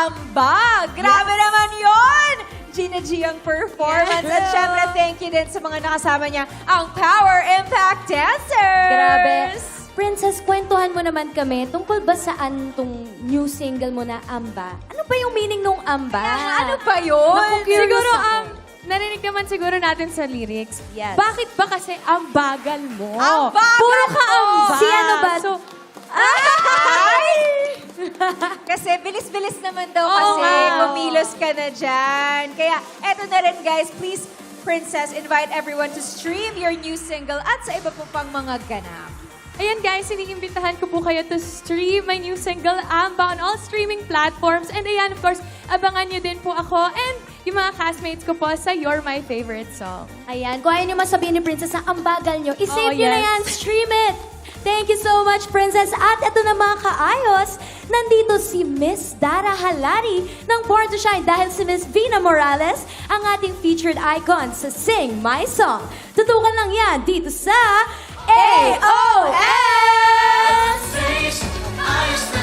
ambag. Grabe naman yon! Gina G ang performance. At syempre, thank you din sa mga nakasama niya, ang Power Impact Dancers! Grabe. Princess, kwentuhan mo naman kami tungkol ba saan tong new single mo na Amba? Ano ba yung meaning nung Amba? Ano ba yun? Naku, curious Siguro, ako. narinig naman siguro natin sa lyrics. Yes. Bakit ba kasi ang bagal mo? Ang bagal Puro ka mo! amba. Si ano ba? So, Ay! Kasi bilis-bilis naman daw kasi nga. kumilos ka na dyan. Kaya eto na rin guys, please Princess, invite everyone to stream your new single at sa iba po pang mga ganap. ayan guys, iniimbitahan ko po kayo to stream my new single, Amba, on all streaming platforms. And ayan, of course, abangan nyo din po ako and yung mga castmates ko po sa You're My Favorite Song. Ayan, kung ayaw nyo masabihin ni Princess na ang bagal nyo, isave Oh, nyo na yes. yan, stream it! Thank you so much, Princess. At ito na mga kaayos, nandito si Miss Dara Halari ng Born to Shine dahil si Miss Vina Morales ang ating featured icon sa Sing My Song. Tutukan lang yan dito sa AOS! Ayos na